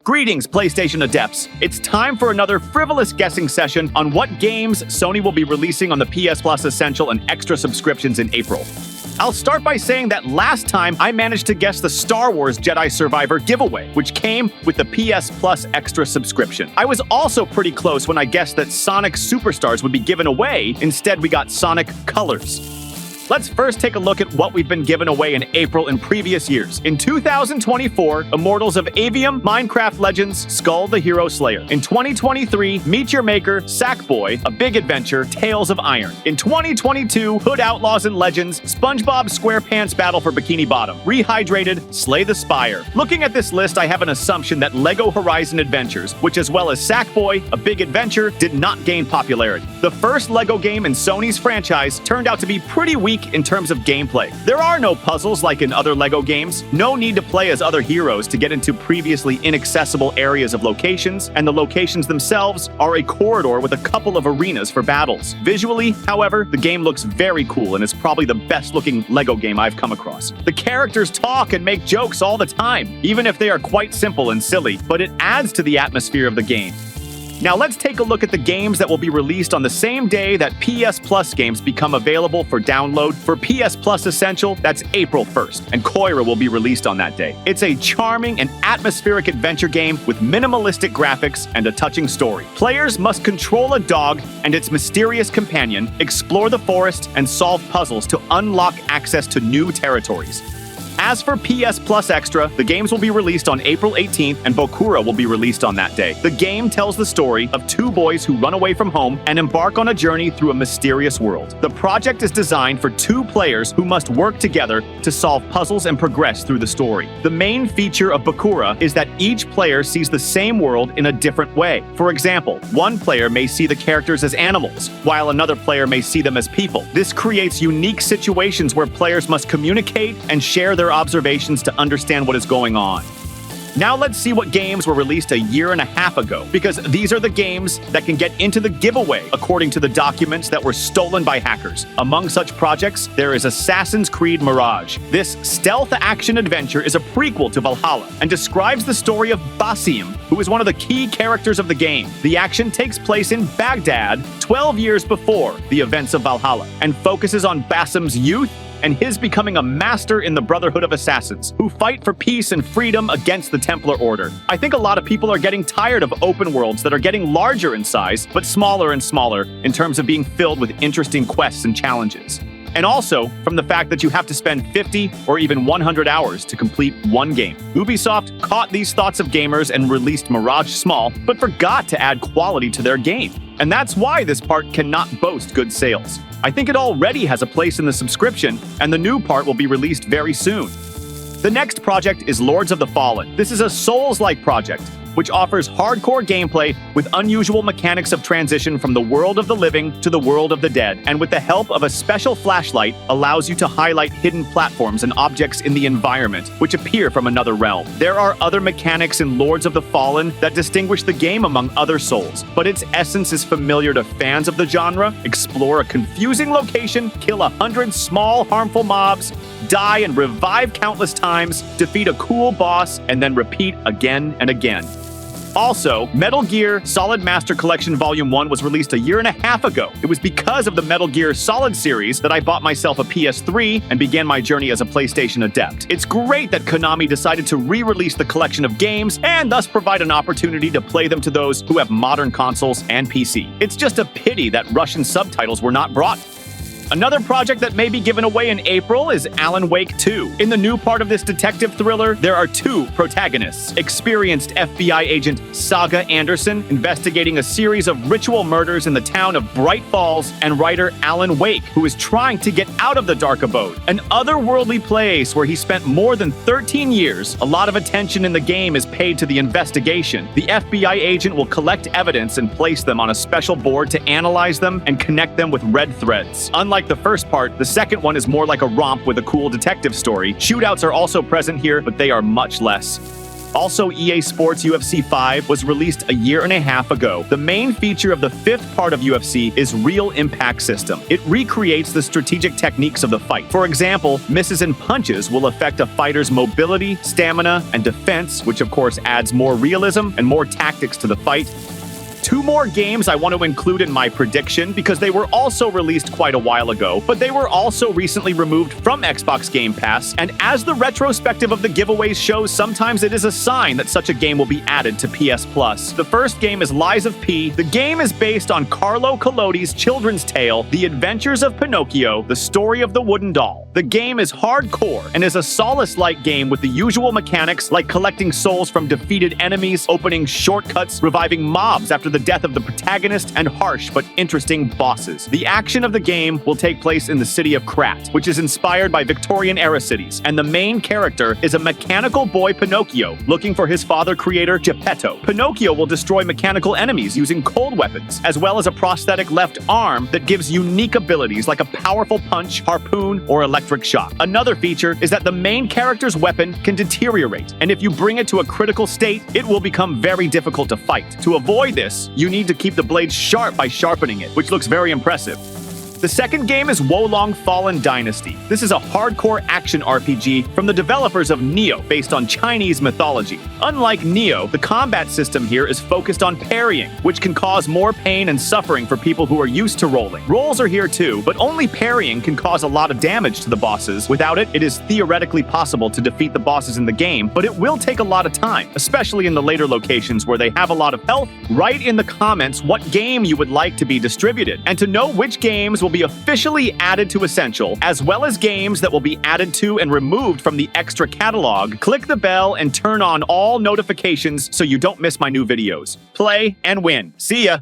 Greetings, PlayStation adepts. It's time for another frivolous guessing session on what games Sony will be releasing on the PS Plus Essential and Extra subscriptions in April. I'll start by saying that last time I managed to guess the Star Wars Jedi Survivor giveaway, which came with the PS Plus Extra subscription. I was also pretty close when I guessed that Sonic Superstars would be given away. Instead, we got Sonic Colors. Let's first take a look at what we've been given away in April in previous years. In 2024, Immortals of Avium, Minecraft Legends, Skull the Hero Slayer. In 2023, Meet Your Maker, Sackboy, A Big Adventure, Tales of Iron. In 2022, Hood Outlaws and Legends, SpongeBob SquarePants Battle for Bikini Bottom. Rehydrated, Slay the Spire. Looking at this list, I have an assumption that LEGO Horizon Adventures, which as well as Sackboy, A Big Adventure, did not gain popularity. The first LEGO game in Sony's franchise turned out to be pretty weak in terms of gameplay. There are no puzzles like in other LEGO games, no need to play as other heroes to get into previously inaccessible areas of locations, and the locations themselves are a corridor with a couple of arenas for battles. Visually, however, the game looks very cool and is probably the best looking LEGO game I've come across. The characters talk and make jokes all the time, even if they are quite simple and silly, but it adds to the atmosphere of the game. Now let's take a look at the games that will be released on the same day that PS Plus games become available for download. For PS Plus Essential, that's April 1st, and Koira will be released on that day. It's a charming and atmospheric adventure game with minimalistic graphics and a touching story. Players must control a dog and its mysterious companion, explore the forest, and solve puzzles to unlock access to new territories. As for PS Plus Extra, the games will be released on April 18th, and BOKURA will be released on that day. The game tells the story of two boys who run away from home and embark on a journey through a mysterious world. The project is designed for two players who must work together to solve puzzles and progress through the story. The main feature of BOKURA is that each player sees the same world in a different way. For example, one player may see the characters as animals, while another player may see them as people. This creates unique situations where players must communicate and share their observations to understand what is going on. Now let's see what games were released a year and a half ago, because these are the games that can get into the giveaway according to the documents that were stolen by hackers. Among such projects, there is Assassin's Creed Mirage. This stealth action adventure is a prequel to Valhalla and describes the story of Basim, who is one of the key characters of the game. The action takes place in Baghdad 12 years before the events of Valhalla and focuses on Basim's youth and his becoming a master in the Brotherhood of Assassins, who fight for peace and freedom against the Templar Order. I think a lot of people are getting tired of open worlds that are getting larger in size, but smaller and smaller in terms of being filled with interesting quests and challenges. And also from the fact that you have to spend 50 or even 100 hours to complete one game. Ubisoft caught these thoughts of gamers and released Mirage Small, but forgot to add quality to their game. And that's why this part cannot boast good sales. I think it already has a place in the subscription, and the new part will be released very soon. The next project is Lords of the Fallen. This is a Souls-like project, which offers hardcore gameplay with unusual mechanics of transition from the world of the living to the world of the dead, and with the help of a special flashlight, allows you to highlight hidden platforms and objects in the environment, which appear from another realm. There are other mechanics in Lords of the Fallen that distinguish the game among other Souls, but its essence is familiar to fans of the genre. Explore a confusing location, kill 100 small, harmful mobs, die and revive countless times, defeat a cool boss, and then repeat again and again. Also, Metal Gear Solid Master Collection Volume 1 was released a year and a half ago. It was because of the Metal Gear Solid series that I bought myself a PS3 and began my journey as a PlayStation adept. It's great that Konami decided to re-release the collection of games and thus provide an opportunity to play them to those who have modern consoles and PC. It's just a pity that Russian subtitles were not brought. Another project that may be given away in April is Alan Wake 2. In the new part of this detective thriller, there are two protagonists. Experienced FBI agent Saga Anderson, investigating a series of ritual murders in the town of Bright Falls, and writer Alan Wake, who is trying to get out of the dark abode, an otherworldly place where he spent more than 13 years. A lot of attention in the game is paid to the investigation. The FBI agent will collect evidence and place them on a special board to analyze them and connect them with red threads. Unlike the first part, the second one is more like a romp with a cool detective story. Shootouts are also present here, but they are much less. Also, EA Sports UFC 5 was released a year and a half ago. The main feature of the 5th part of UFC is Real Impact System. It recreates the strategic techniques of the fight. For example, misses and punches will affect a fighter's mobility, stamina, and defense, which of course adds more realism and more tactics to the fight. 2 more games I want to include in my prediction because they were also released quite a while ago, but they were also recently removed from Xbox Game Pass, and as the retrospective of the giveaways shows, sometimes it is a sign that such a game will be added to PS Plus. The first game is Lies of P. The game is based on Carlo Collodi's children's tale, The Adventures of Pinocchio, the story of the wooden doll. The game is hardcore and is a Solace-like game with the usual mechanics like collecting souls from defeated enemies, opening shortcuts, reviving mobs after the death of the protagonist, and harsh but interesting bosses. The action of the game will take place in the city of Krat, which is inspired by Victorian-era cities, and the main character is a mechanical boy Pinocchio looking for his father creator Geppetto. Pinocchio will destroy mechanical enemies using cold weapons, as well as a prosthetic left arm that gives unique abilities like a powerful punch, harpoon, or electric shock. Another feature is that the main character's weapon can deteriorate, and if you bring it to a critical state, it will become very difficult to fight. To avoid this, you need to keep the blade sharp by sharpening it, which looks very impressive. The second game is Wolong Fallen Dynasty. This is a hardcore action RPG from the developers of Nioh, based on Chinese mythology. Unlike Nioh, the combat system here is focused on parrying, which can cause more pain and suffering for people who are used to rolling. Rolls are here too, but only parrying can cause a lot of damage to the bosses. Without it, it is theoretically possible to defeat the bosses in the game, but it will take a lot of time, especially in the later locations where they have a lot of health. Write in the comments what game you would like to be distributed, and to know which games will be officially added to Essential, as well as games that will be added to and removed from the extra catalog, click the bell and turn on all notifications so you don't miss my new videos. Play and win. See ya!